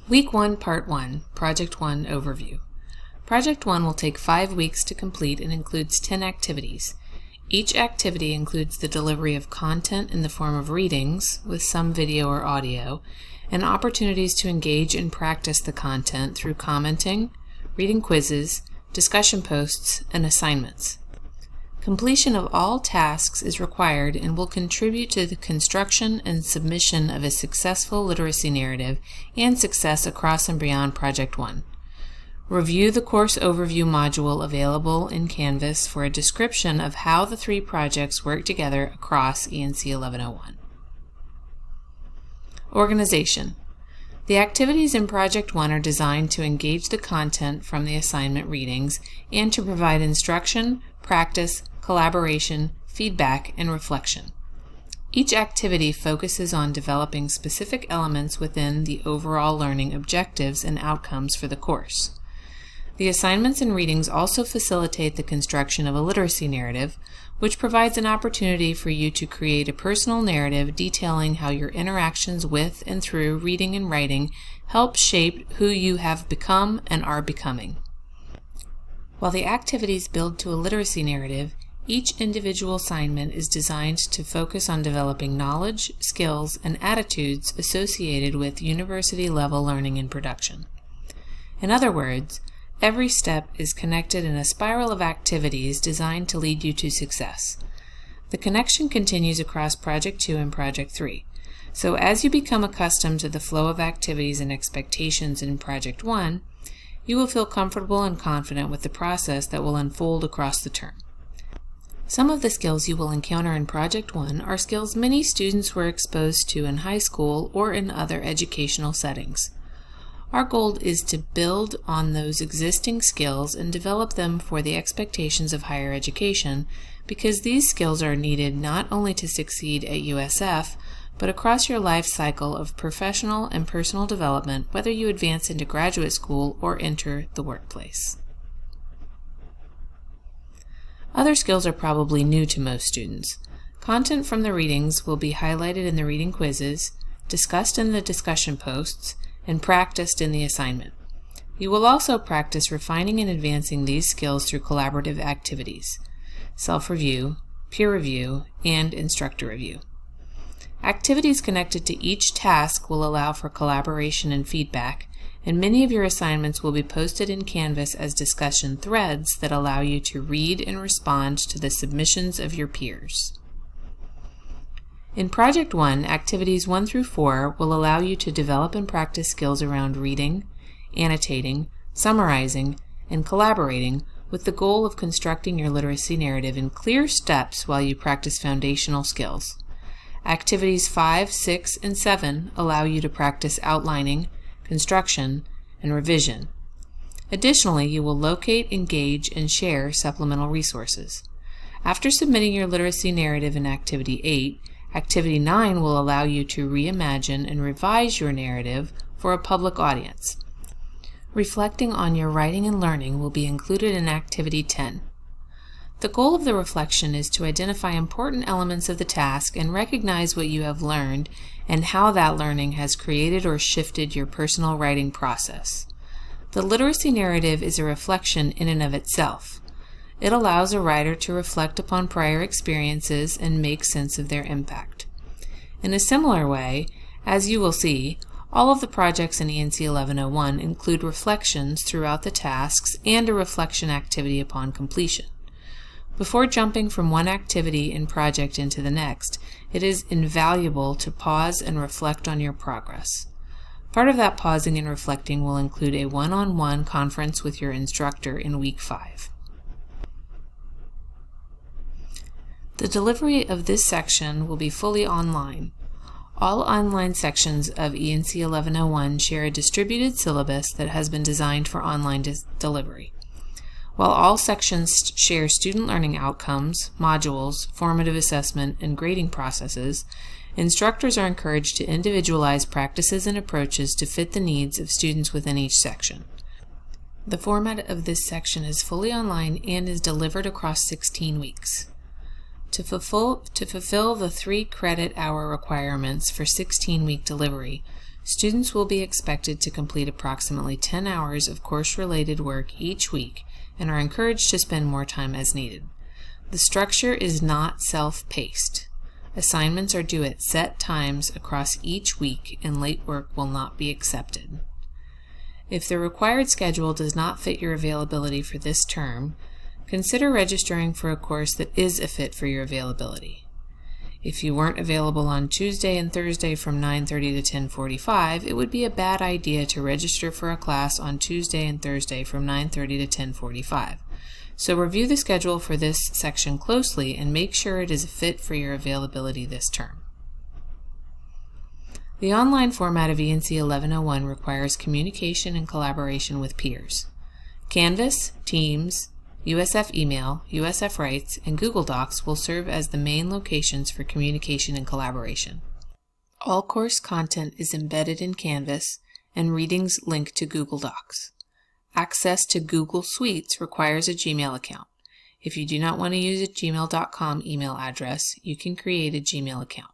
Week 1, Part 1, Project 1 Overview. Project 1 will take 5 weeks to complete and includes 10 activities. Each activity includes the delivery of content in the form of readings, with some video or audio, and opportunities to engage and practice the content through commenting, reading quizzes, discussion posts, and assignments. Completion of all tasks is required and will contribute to the construction and submission of a successful literacy narrative and success across and beyond Project 1. Review the course overview module available in Canvas for a description of how the 3 projects work together across ENC 1101. Organization. The activities in Project 1 are designed to engage the content from the assignment readings and to provide instruction, practice, collaboration, feedback, and reflection. Each activity focuses on developing specific elements within the overall learning objectives and outcomes for the course. The assignments and readings also facilitate the construction of a literacy narrative, which provides an opportunity for you to create a personal narrative detailing how your interactions with and through reading and writing help shape who you have become and are becoming. While the activities build to a literacy narrative, each individual assignment is designed to focus on developing knowledge, skills, and attitudes associated with university-level learning and production. In other words, every step is connected in a spiral of activities designed to lead you to success. The connection continues across Project 2 and Project 3. So as you become accustomed to the flow of activities and expectations in Project 1, you will feel comfortable and confident with the process that will unfold across the term. Some of the skills you will encounter in Project 1 are skills many students were exposed to in high school or in other educational settings. Our goal is to build on those existing skills and develop them for the expectations of higher education, because these skills are needed not only to succeed at USF, but across your life cycle of professional and personal development, whether you advance into graduate school or enter the workplace. Other skills are probably new to most students. Content from the readings will be highlighted in the reading quizzes, discussed in the discussion posts, and practiced in the assignment. You will also practice refining and advancing these skills through collaborative activities, self-review, peer review, and instructor review. Activities connected to each task will allow for collaboration and feedback, and many of your assignments will be posted in Canvas as discussion threads that allow you to read and respond to the submissions of your peers. In Project 1, activities 1 through 4 will allow you to develop and practice skills around reading, annotating, summarizing, and collaborating, with the goal of constructing your literacy narrative in clear steps while you practice foundational skills. Activities 5, 6, and 7 allow you to practice outlining, construction, and revision. Additionally, you will locate, engage, and share supplemental resources. After submitting your literacy narrative in Activity 8, Activity 9 will allow you to reimagine and revise your narrative for a public audience. Reflecting on your writing and learning will be included in Activity 10. The goal of the reflection is to identify important elements of the task and recognize what you have learned and how that learning has created or shifted your personal writing process. The literacy narrative is a reflection in and of itself. It allows a writer to reflect upon prior experiences and make sense of their impact. In a similar way, as you will see, all of the projects in ENC 1101 include reflections throughout the tasks and a reflection activity upon completion. Before jumping from one activity and project into the next, it is invaluable to pause and reflect on your progress. Part of that pausing and reflecting will include a one-on-one conference with your instructor in Week 5. The delivery of this section will be fully online. All online sections of ENC 1101 share a distributed syllabus that has been designed for online delivery. While all sections share student learning outcomes, modules, formative assessment, and grading processes, instructors are encouraged to individualize practices and approaches to fit the needs of students within each section. The format of this section is fully online and is delivered across 16 weeks. To fulfill the 3 credit hour requirements for 16-week delivery, Students will be expected to complete approximately 10 hours of course-related work each week and are encouraged to spend more time as needed. The structure is not self-paced. Assignments are due at set times across each week and late work will not be accepted. If the required schedule does not fit your availability for this term, consider registering for a course that is a fit for your availability. If you weren't available on Tuesday and Thursday from 9:30 to 10:45, it would be a bad idea to register for a class on Tuesday and Thursday from 9:30 to 10:45. So review the schedule for this section closely and make sure it is a fit for your availability this term. The online format of ENC 1101 requires communication and collaboration with peers. Canvas, Teams, USF Email, USF Writes, and Google Docs will serve as the main locations for communication and collaboration. All course content is embedded in Canvas, and readings link to Google Docs. Access to Google Suites requires a Gmail account. If you do not want to use a gmail.com email address, you can create a Gmail account.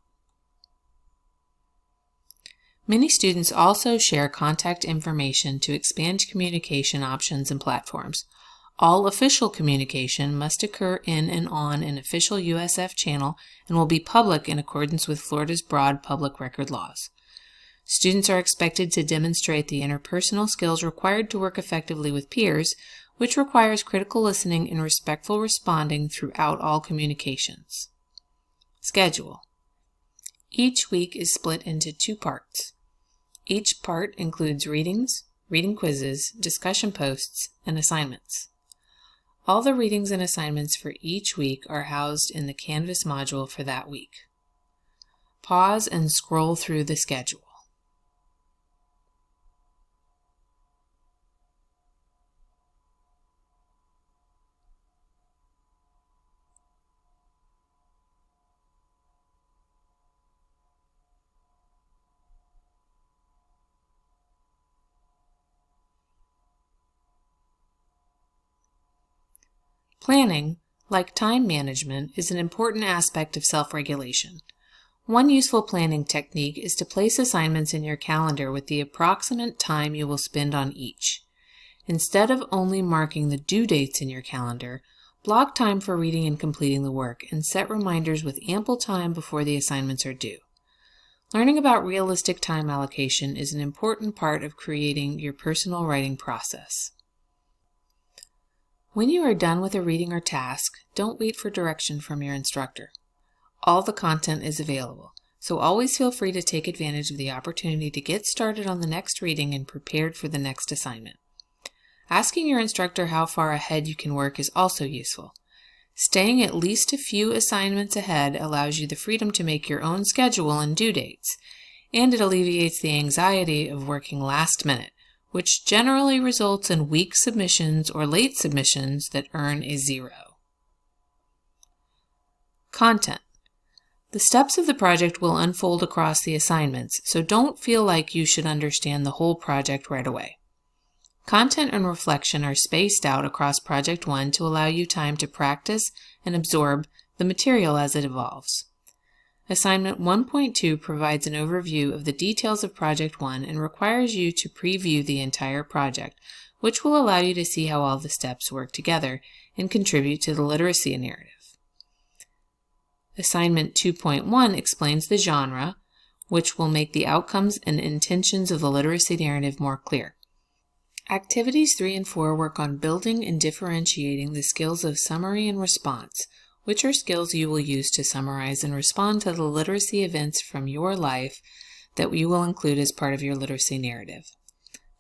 Many students also share contact information to expand communication options and platforms. All official communication must occur in and on an official USF channel and will be public in accordance with Florida's broad public record laws. Students are expected to demonstrate the interpersonal skills required to work effectively with peers, which requires critical listening and respectful responding throughout all communications. Schedule. Each week is split into 2 parts. Each part includes readings, reading quizzes, discussion posts, and assignments. All the readings and assignments for each week are housed in the Canvas module for that week. Pause and scroll through the schedule. Planning, like time management, is an important aspect of self-regulation. One useful planning technique is to place assignments in your calendar with the approximate time you will spend on each. Instead of only marking the due dates in your calendar, block time for reading and completing the work and set reminders with ample time before the assignments are due. Learning about realistic time allocation is an important part of creating your personal writing process. When you are done with a reading or task, don't wait for direction from your instructor. All the content is available, so always feel free to take advantage of the opportunity to get started on the next reading and prepared for the next assignment. Asking your instructor how far ahead you can work is also useful. Staying at least a few assignments ahead allows you the freedom to make your own schedule and due dates, and it alleviates the anxiety of working last minute, which generally results in weak submissions or late submissions that earn a 0. Content. The steps of the project will unfold across the assignments, so don't feel like you should understand the whole project right away. Content and reflection are spaced out across Project 1 to allow you time to practice and absorb the material as it evolves. Assignment 1.2 provides an overview of the details of Project 1 and requires you to preview the entire project, which will allow you to see how all the steps work together and contribute to the literacy narrative. Assignment 2.1 explains the genre, which will make the outcomes and intentions of the literacy narrative more clear. Activities 3 and 4 work on building and differentiating the skills of summary and response, which are skills you will use to summarize and respond to the literacy events from your life that you will include as part of your literacy narrative.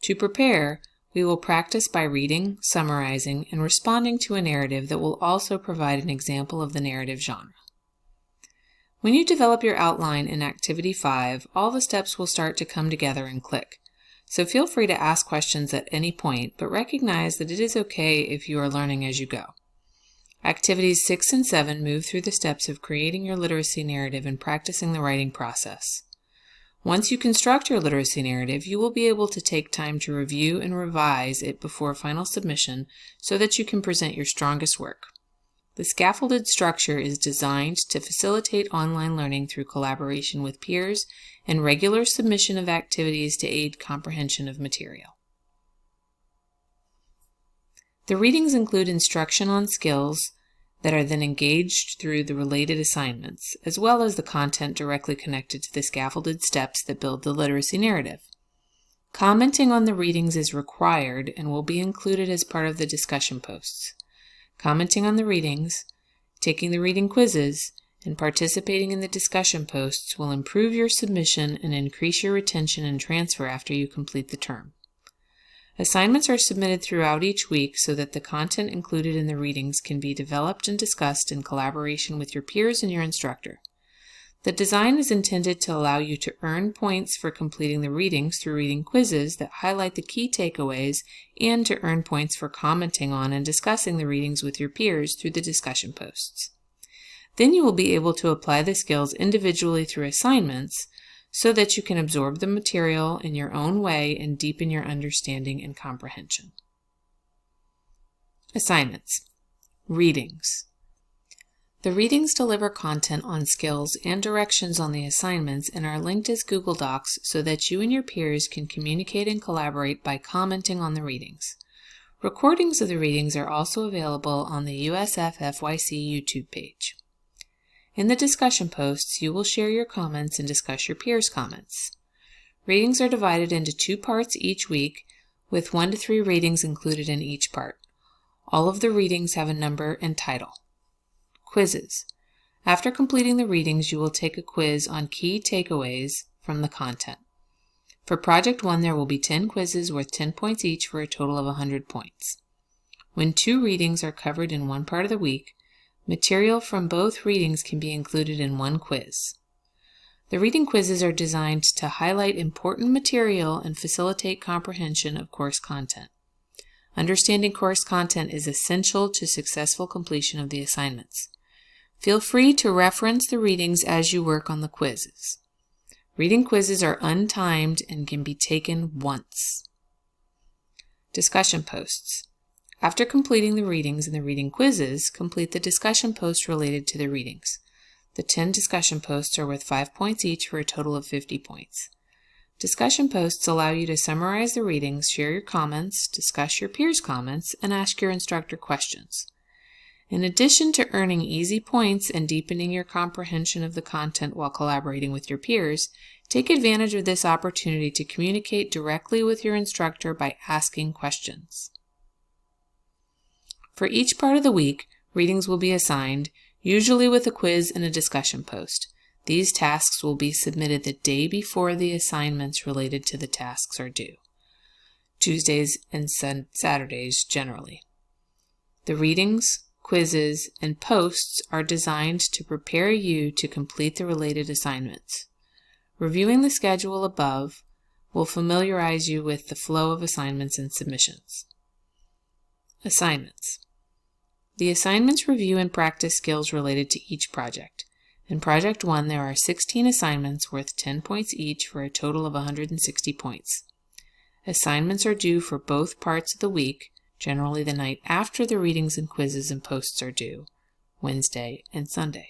To prepare, we will practice by reading, summarizing, and responding to a narrative that will also provide an example of the narrative genre. When you develop your outline in Activity 5, all the steps will start to come together and click. So feel free to ask questions at any point, but recognize that it is okay if you are learning as you go. Activities 6 and 7 move through the steps of creating your literacy narrative and practicing the writing process. Once you construct your literacy narrative, you will be able to take time to review and revise it before final submission so that you can present your strongest work. The scaffolded structure is designed to facilitate online learning through collaboration with peers and regular submission of activities to aid comprehension of material. The readings include instruction on skills that are then engaged through the related assignments, as well as the content directly connected to the scaffolded steps that build the literacy narrative. Commenting on the readings is required and will be included as part of the discussion posts. Commenting on the readings, taking the reading quizzes, and participating in the discussion posts will improve your submission and increase your retention and transfer after you complete the term. Assignments are submitted throughout each week so that the content included in the readings can be developed and discussed in collaboration with your peers and your instructor. The design is intended to allow you to earn points for completing the readings through reading quizzes that highlight the key takeaways and to earn points for commenting on and discussing the readings with your peers through the discussion posts. Then you will be able to apply the skills individually through assignments so that you can absorb the material in your own way and deepen your understanding and comprehension. Assignments. Readings. The readings deliver content on skills and directions on the assignments and are linked as Google Docs so that you and your peers can communicate and collaborate by commenting on the readings. Recordings of the readings are also available on the USF FYC YouTube page. In the discussion posts, you will share your comments and discuss your peers' comments. Readings are divided into 2 parts each week, with 1 to 3 readings included in each part. All of the readings have a number and title. Quizzes. After completing the readings, you will take a quiz on key takeaways from the content. For Project 1, there will be 10 quizzes worth 10 points each for a total of 100 points. When 2 readings are covered in one part of the week, material from both readings can be included in one quiz. The reading quizzes are designed to highlight important material and facilitate comprehension of course content. Understanding course content is essential to successful completion of the assignments. Feel free to reference the readings as you work on the quizzes. Reading quizzes are untimed and can be taken once. Discussion posts. After completing the readings and the reading quizzes, complete the discussion posts related to the readings. The 10 discussion posts are worth 5 points each for a total of 50 points. Discussion posts allow you to summarize the readings, share your comments, discuss your peers' comments, and ask your instructor questions. In addition to earning easy points and deepening your comprehension of the content while collaborating with your peers, take advantage of this opportunity to communicate directly with your instructor by asking questions. For each part of the week, readings will be assigned, usually with a quiz and a discussion post. These tasks will be submitted the day before the assignments related to the tasks are due, Tuesdays and Saturdays generally. The readings, quizzes, and posts are designed to prepare you to complete the related assignments. Reviewing the schedule above will familiarize you with the flow of assignments and submissions. Assignments. The assignments review and practice skills related to each project. In Project 1, there are 16 assignments worth 10 points each for a total of 160 points. Assignments are due for both parts of the week, generally the night after the readings and quizzes and posts are due, Wednesday and Sunday.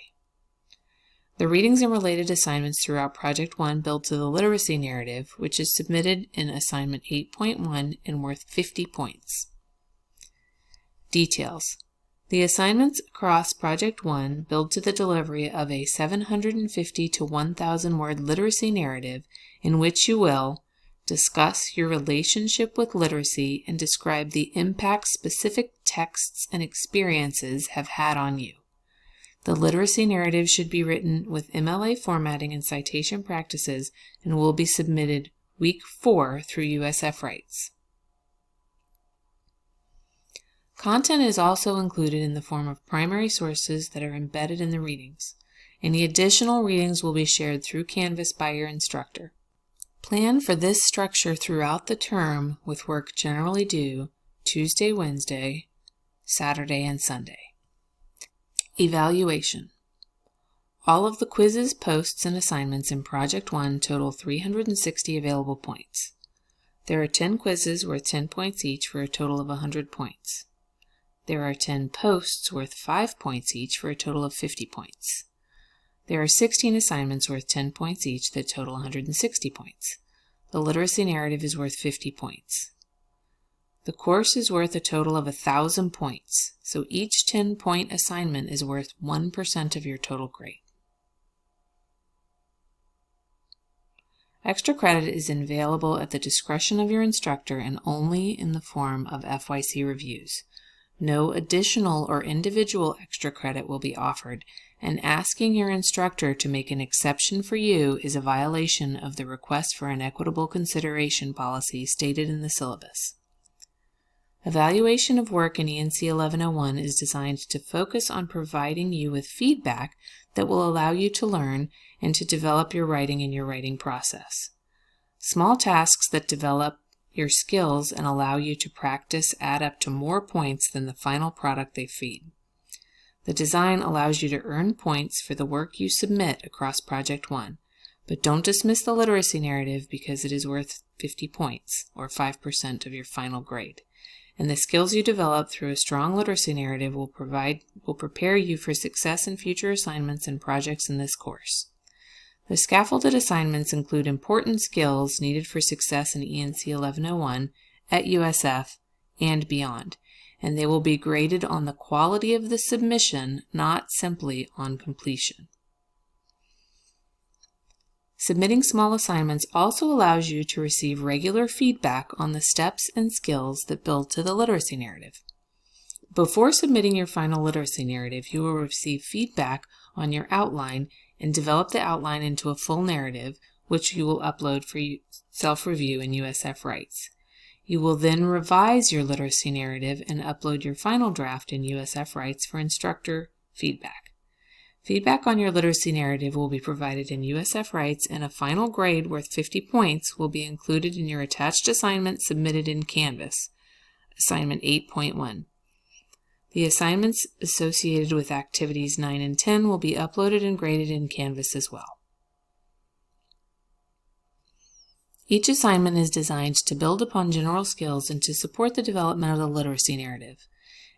The readings and related assignments throughout Project 1 build to the literacy narrative, which is submitted in Assignment 8.1 and worth 50 points. Details. The assignments across Project 1 build to the delivery of a 750 to 1,000 word literacy narrative in which you will discuss your relationship with literacy and describe the impact specific texts and experiences have had on you. The literacy narrative should be written with MLA formatting and citation practices and will be submitted week 4 through USF Rights. Content is also included in the form of primary sources that are embedded in the readings. Any additional readings will be shared through Canvas by your instructor. Plan for this structure throughout the term with work generally due Tuesday, Wednesday, Saturday, and Sunday. Evaluation. All of the quizzes, posts, and assignments in Project 1 total 360 available points. There are 10 quizzes worth 10 points each for a total of 100 points. There are 10 posts worth 5 points each for a total of 50 points. There are 16 assignments worth 10 points each that total 160 points. The literacy narrative is worth 50 points. The course is worth a total of 1,000 points, so each 10-point assignment is worth 1% of your total grade. Extra credit is available at the discretion of your instructor and only in the form of FYC reviews. No additional or individual extra credit will be offered, and asking your instructor to make an exception for you is a violation of the Request for an Equitable Consideration policy stated in the syllabus. Evaluation of work in ENC 1101 is designed to focus on providing you with feedback that will allow you to learn and to develop your writing in your writing process. Small tasks that develop your skills and allow you to practice add up to more points than the final product they feed. The design allows you to earn points for the work you submit across Project 1, but don't dismiss the literacy narrative because it is worth 50 points, or 5% of your final grade. And the skills you develop through a strong literacy narrative will prepare you for success in future assignments and projects in this course. The scaffolded assignments include important skills needed for success in ENC 1101, at USF, and beyond, and they will be graded on the quality of the submission, not simply on completion. Submitting small assignments also allows you to receive regular feedback on the steps and skills that build to the literacy narrative. Before submitting your final literacy narrative, you will receive feedback on your outline and develop the outline into a full narrative, which you will upload for self-review in USF Writes. You will then revise your literacy narrative and upload your final draft in USF Writes for instructor feedback. Feedback on your literacy narrative will be provided in USF Writes, and a final grade worth 50 points will be included in your attached assignment submitted in Canvas, Assignment 8.1. The assignments associated with Activities 9 and 10 will be uploaded and graded in Canvas as well. Each assignment is designed to build upon general skills and to support the development of the literacy narrative.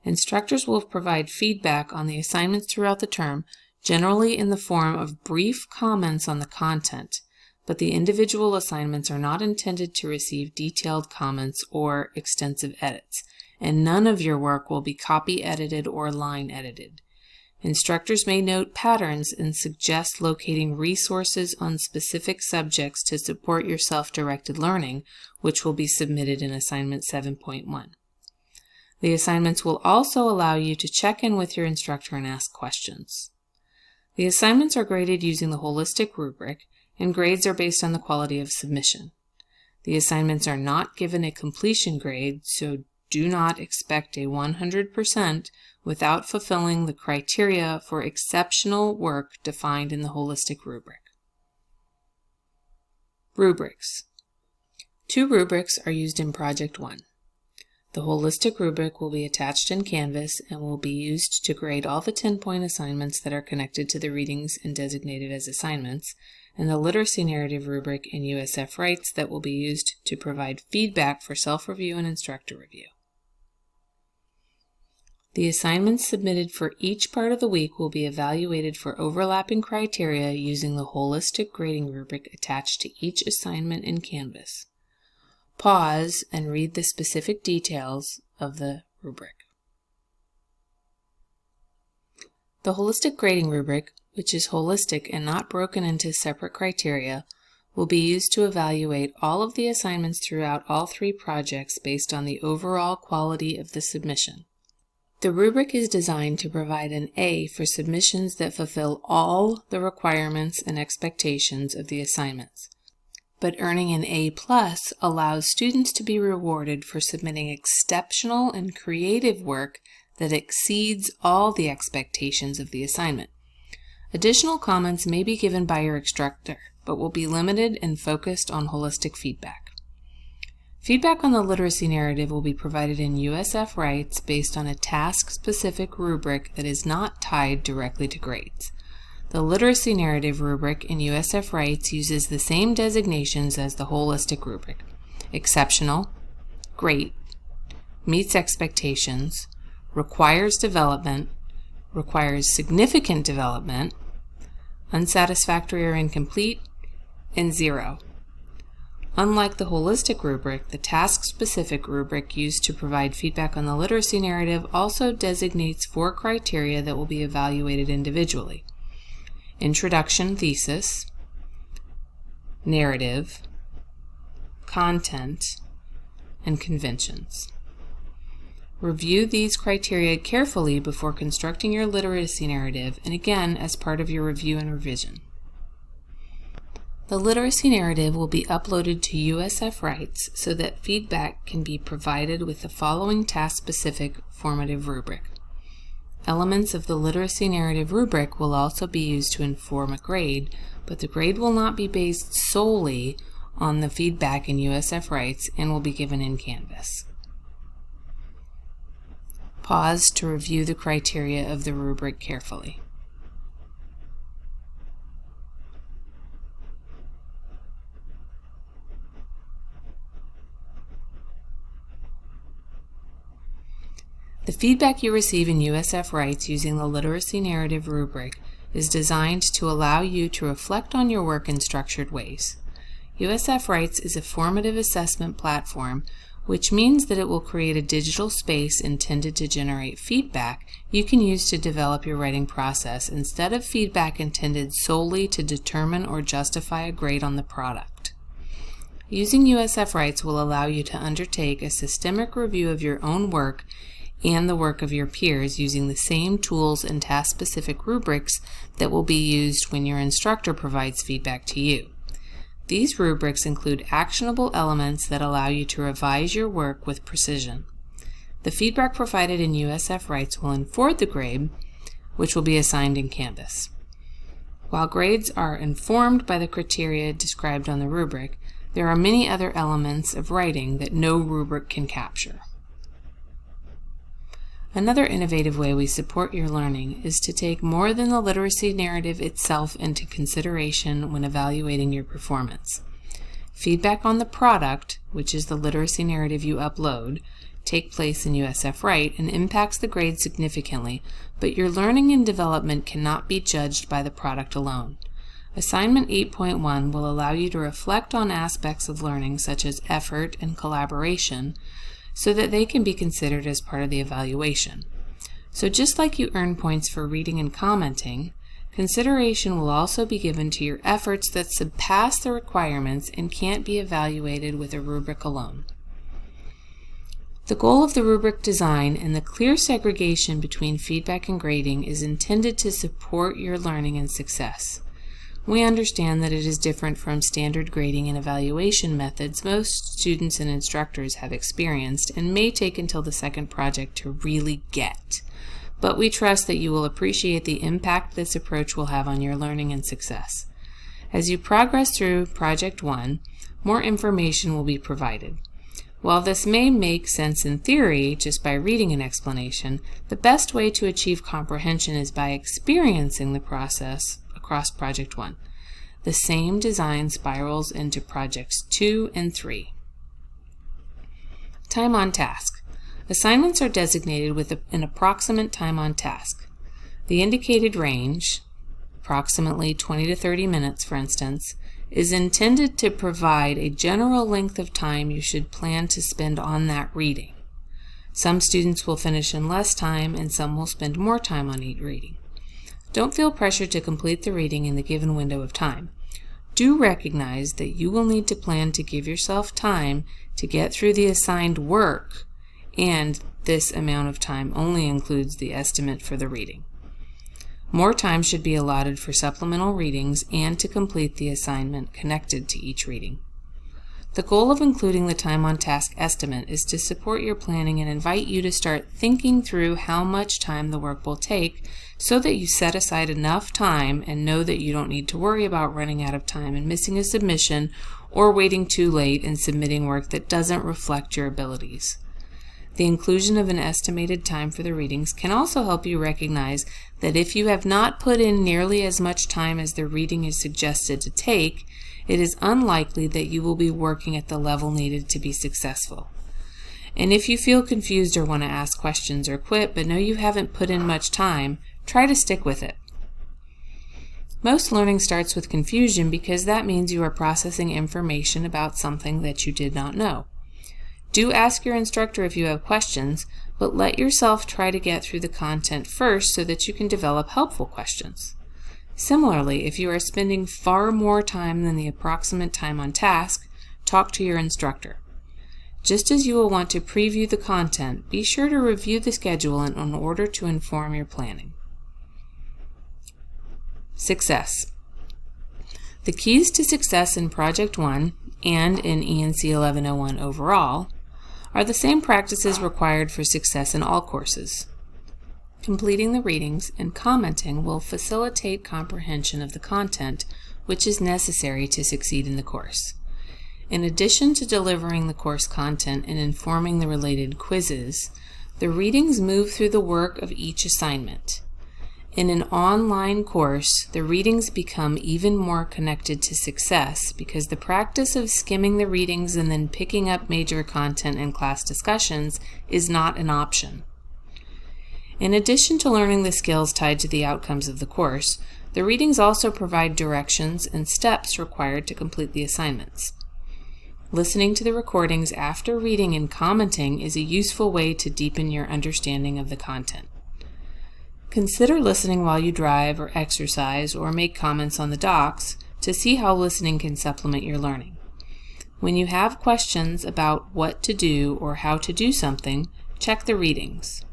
Instructors will provide feedback on the assignments throughout the term, generally in the form of brief comments on the content, but the individual assignments are not intended to receive detailed comments or extensive edits, and none of your work will be copy edited or line edited. Instructors may note patterns and suggest locating resources on specific subjects to support your self-directed learning, which will be submitted in Assignment 7.1. The assignments will also allow you to check in with your instructor and ask questions. The assignments are graded using the holistic rubric, and grades are based on the quality of submission. The assignments are not given a completion grade, so do not expect a 100% without fulfilling the criteria for exceptional work defined in the holistic rubric. Rubrics. 2 rubrics are used in Project 1. The holistic rubric will be attached in Canvas and will be used to grade all the 10-point assignments that are connected to the readings and designated as assignments, and the literacy narrative rubric in USF Writes that will be used to provide feedback for self-review and instructor review. The assignments submitted for each part of the week will be evaluated for overlapping criteria using the holistic grading rubric attached to each assignment in Canvas. Pause and read the specific details of the rubric. The holistic grading rubric, which is holistic and not broken into separate criteria, will be used to evaluate all of the assignments throughout all 3 projects based on the overall quality of the submission. The rubric is designed to provide an A for submissions that fulfill all the requirements and expectations of the assignments. But earning an A+ allows students to be rewarded for submitting exceptional and creative work that exceeds all the expectations of the assignment. Additional comments may be given by your instructor, but will be limited and focused on holistic feedback. Feedback on the literacy narrative will be provided in USF Writes based on a task-specific rubric that is not tied directly to grades. The literacy narrative rubric in USF Writes uses the same designations as the holistic rubric: exceptional, great, meets expectations, requires development, requires significant development, unsatisfactory or incomplete, and 0. Unlike the holistic rubric, the task-specific rubric used to provide feedback on the literacy narrative also designates 4 criteria that will be evaluated individually: introduction, thesis, narrative, content, and conventions. Review these criteria carefully before constructing your literacy narrative, and again as part of your review and revision. The literacy narrative will be uploaded to USF Writes so that feedback can be provided with the following task-specific formative rubric. Elements of the literacy narrative rubric will also be used to inform a grade, but the grade will not be based solely on the feedback in USF Writes and will be given in Canvas. Pause to review the criteria of the rubric carefully. The feedback you receive in USF Writes using the literacy narrative rubric is designed to allow you to reflect on your work in structured ways. USF Writes is a formative assessment platform, which means that it will create a digital space intended to generate feedback you can use to develop your writing process instead of feedback intended solely to determine or justify a grade on the product. Using USF Writes will allow you to undertake a systemic review of your own work and the work of your peers using the same tools and task-specific rubrics that will be used when your instructor provides feedback to you. These rubrics include actionable elements that allow you to revise your work with precision. The feedback provided in USF Writes will inform the grade, which will be assigned in Canvas. While grades are informed by the criteria described on the rubric, there are many other elements of writing that no rubric can capture. Another innovative way we support your learning is to take more than the literacy narrative itself into consideration when evaluating your performance. Feedback on the product, which is the literacy narrative you upload, take place in USF Write and impacts the grade significantly, but your learning and development cannot be judged by the product alone. Assignment 8.1 will allow you to reflect on aspects of learning such as effort and collaboration, so that they can be considered as part of the evaluation. So just like you earn points for reading and commenting, consideration will also be given to your efforts that surpass the requirements and can't be evaluated with a rubric alone. The goal of the rubric design and the clear segregation between feedback and grading is intended to support your learning and success. We understand that it is different from standard grading and evaluation methods most students and instructors have experienced and may take until the second project to really get. But we trust that you will appreciate the impact this approach will have on your learning and success. As you progress through Project 1, more information will be provided. While this may make sense in theory just by reading an explanation, the best way to achieve comprehension is by experiencing the process across Project 1. The same design spirals into Projects 2 and 3. Time on task. Assignments are designated with an approximate time on task. The indicated range, approximately 20 to 30 minutes for instance, is intended to provide a general length of time you should plan to spend on that reading. Some students will finish in less time and some will spend more time on each reading. Don't feel pressured to complete the reading in the given window of time. Do recognize that you will need to plan to give yourself time to get through the assigned work, and this amount of time only includes the estimate for the reading. More time should be allotted for supplemental readings and to complete the assignment connected to each reading. The goal of including the time on task estimate is to support your planning and invite you to start thinking through how much time the work will take so that you set aside enough time and know that you don't need to worry about running out of time and missing a submission or waiting too late and submitting work that doesn't reflect your abilities. The inclusion of an estimated time for the readings can also help you recognize that if you have not put in nearly as much time as the reading is suggested to take, it is unlikely that you will be working at the level needed to be successful. And if you feel confused or want to ask questions or quit but know you haven't put in much time, try to stick with it. Most learning starts with confusion because that means you are processing information about something that you did not know. Do ask your instructor if you have questions, but let yourself try to get through the content first so that you can develop helpful questions. Similarly, if you are spending far more time than the approximate time on task, talk to your instructor. Just as you will want to preview the content, be sure to review the schedule in order to inform your planning. Success. The keys to success in Project 1 and in ENC 1101 overall are the same practices required for success in all courses. Completing the readings and commenting will facilitate comprehension of the content, which is necessary to succeed in the course. In addition to delivering the course content and informing the related quizzes, the readings move through the work of each assignment. In an online course, the readings become even more connected to success because the practice of skimming the readings and then picking up major content in class discussions is not an option. In addition to learning the skills tied to the outcomes of the course, the readings also provide directions and steps required to complete the assignments. Listening to the recordings after reading and commenting is a useful way to deepen your understanding of the content. Consider listening while you drive or exercise or make comments on the docs to see how listening can supplement your learning. When you have questions about what to do or how to do something, check the readings.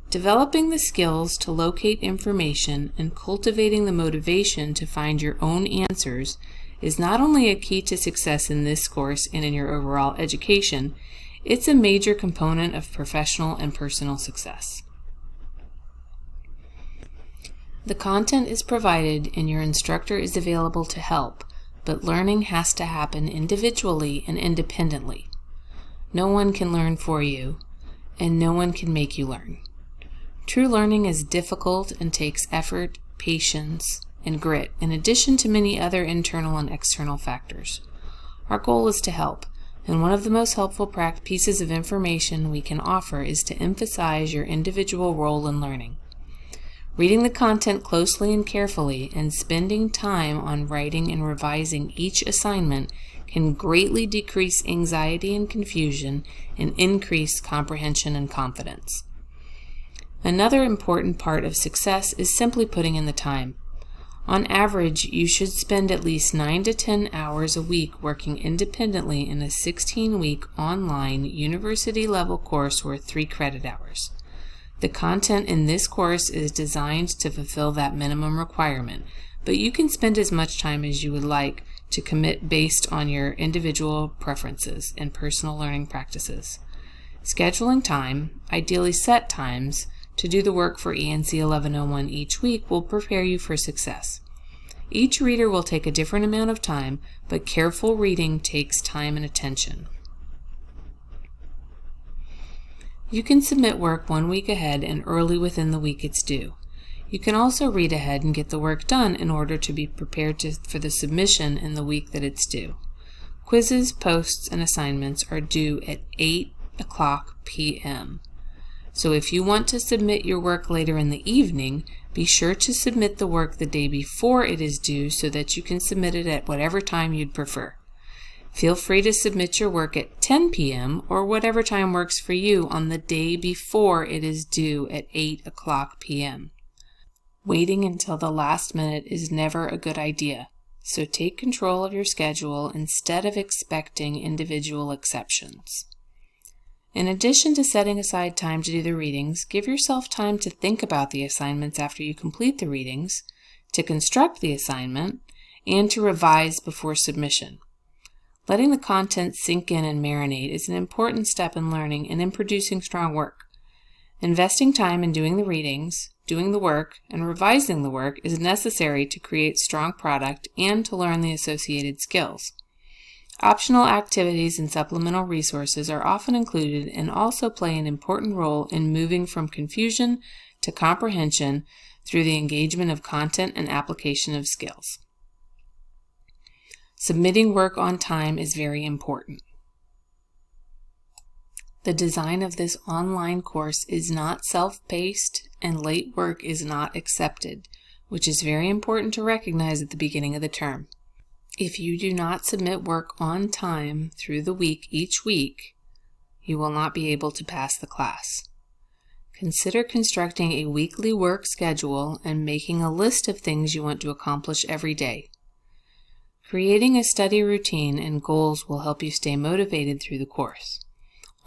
Developing the skills to locate information and cultivating the motivation to find your own answers is not only a key to success in this course and in your overall education, it's a major component of professional and personal success. The content is provided and your instructor is available to help, but learning has to happen individually and independently. No one can learn for you, and no one can make you learn. True learning is difficult and takes effort, patience, and grit, in addition to many other internal and external factors. Our goal is to help, and one of the most helpful pieces of information we can offer is to emphasize your individual role in learning. Reading the content closely and carefully and spending time on writing and revising each assignment can greatly decrease anxiety and confusion and increase comprehension and confidence. Another important part of success is simply putting in the time. On average, you should spend at least 9 to 10 hours a week working independently in a 16-week online university-level course worth 3 credit hours. The content in this course is designed to fulfill that minimum requirement, but you can spend as much time as you would like to commit based on your individual preferences and personal learning practices. Scheduling time, ideally set times, to do the work for ENC 1101 each week will prepare you for success. Each reader will take a different amount of time, but careful reading takes time and attention. You can submit work 1 week ahead and early within the week it's due. You can also read ahead and get the work done in order to be prepared for the submission in the week that it's due. Quizzes, posts, and assignments are due at 8:00 p.m. So if you want to submit your work later in the evening, be sure to submit the work the day before it is due so that you can submit it at whatever time you'd prefer. Feel free to submit your work at 10 p.m. or whatever time works for you on the day before it is due at 8:00 p.m. Waiting until the last minute is never a good idea, so take control of your schedule instead of expecting individual exceptions. In addition to setting aside time to do the readings, give yourself time to think about the assignments after you complete the readings, to construct the assignment, and to revise before submission. Letting the content sink in and marinate is an important step in learning and in producing strong work. Investing time in doing the readings, doing the work, and revising the work is necessary to create strong product and to learn the associated skills. Optional activities and supplemental resources are often included and also play an important role in moving from confusion to comprehension through the engagement of content and application of skills. Submitting work on time is very important. The design of this online course is not self-paced and late work is not accepted. which is very important to recognize at the beginning of the term. If you do not submit work on time through the week each week, you will not be able to pass the class. Consider constructing a weekly work schedule and making a list of things you want to accomplish every day. Creating a study routine and goals will help you stay motivated through the course.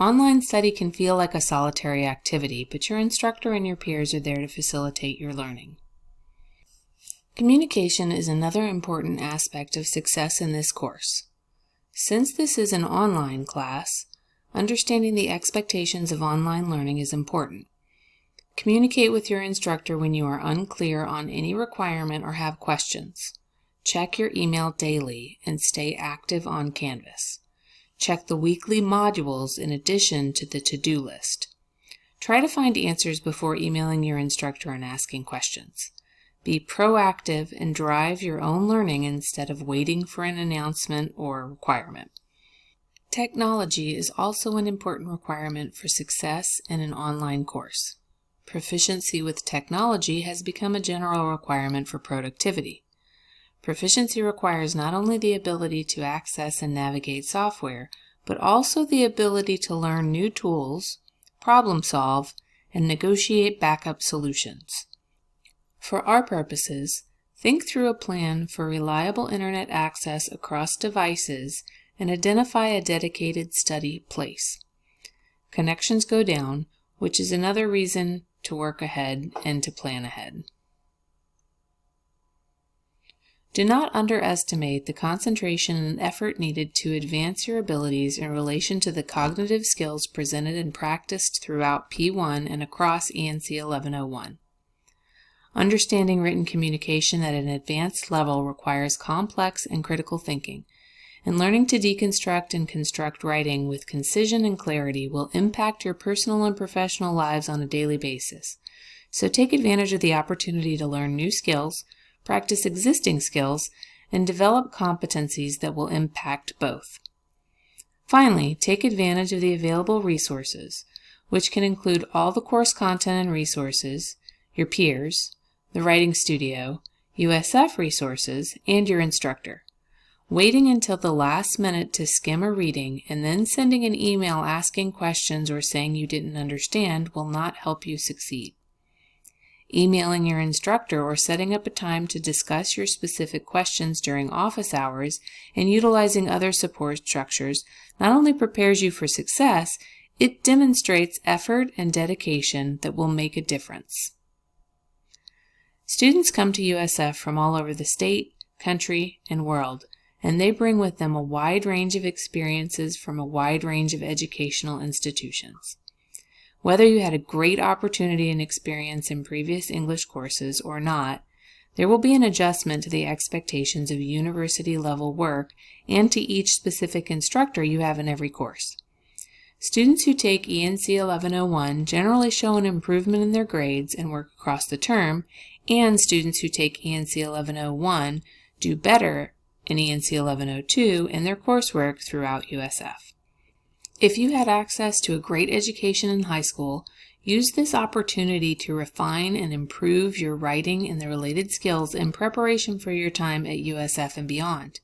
Online study can feel like a solitary activity, but your instructor and your peers are there to facilitate your learning. Communication is another important aspect of success in this course. Since this is an online class, understanding the expectations of online learning is important. Communicate with your instructor when you are unclear on any requirement or have questions. Check your email daily and stay active on Canvas. Check the weekly modules in addition to the to-do list. Try to find answers before emailing your instructor and asking questions. Be proactive and drive your own learning instead of waiting for an announcement or requirement. Technology is also an important requirement for success in an online course. Proficiency with technology has become a general requirement for productivity. Proficiency requires not only the ability to access and navigate software, but also the ability to learn new tools, problem solve, and negotiate backup solutions. For our purposes, think through a plan for reliable internet access across devices and identify a dedicated study place. Connections go down, which is another reason to work ahead and to plan ahead. Do not underestimate the concentration and effort needed to advance your abilities in relation to the cognitive skills presented and practiced throughout P1 and across ENC 1101. Understanding written communication at an advanced level requires complex and critical thinking, and learning to deconstruct and construct writing with concision and clarity will impact your personal and professional lives on a daily basis. So take advantage of the opportunity to learn new skills, practice existing skills, and develop competencies that will impact both. Finally, take advantage of the available resources, which can include all the course content and resources, your peers, the writing studio, USF resources, and your instructor. Waiting until the last minute to skim a reading and then sending an email asking questions or saying you didn't understand will not help you succeed. Emailing your instructor or setting up a time to discuss your specific questions during office hours and utilizing other support structures not only prepares you for success, it demonstrates effort and dedication that will make a difference. Students come to USF from all over the state, country, and world, and they bring with them a wide range of experiences from a wide range of educational institutions. Whether you had a great opportunity and experience in previous English courses or not, there will be an adjustment to the expectations of university-level work and to each specific instructor you have in every course. Students who take ENC 1101 generally show an improvement in their grades and work across the term, and students who take ENC 1101 do better in ENC 1102 in their coursework throughout USF. If you had access to a great education in high school, use this opportunity to refine and improve your writing and the related skills in preparation for your time at USF and beyond.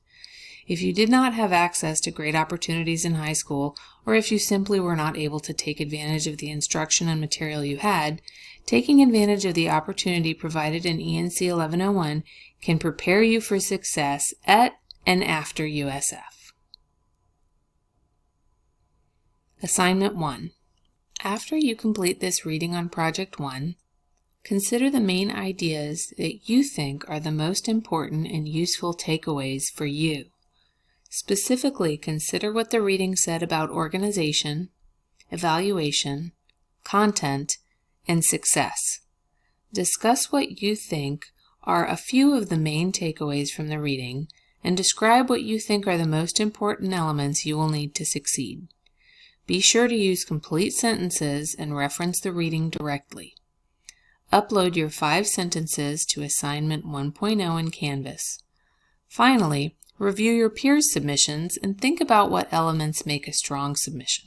If you did not have access to great opportunities in high school, or if you simply were not able to take advantage of the instruction and material you had, taking advantage of the opportunity provided in ENC 1101 can prepare you for success at and after USF. Assignment 1. After you complete this reading on Project 1, consider the main ideas that you think are the most important and useful takeaways for you. Specifically, consider what the reading said about organization, evaluation, content, and success. Discuss what you think are a few of the main takeaways from the reading, and describe what you think are the most important elements you will need to succeed. Be sure to use complete sentences and reference the reading directly. Upload your 5 sentences to Assignment 1.0 in Canvas. Finally, review your peers' submissions and think about what elements make a strong submission.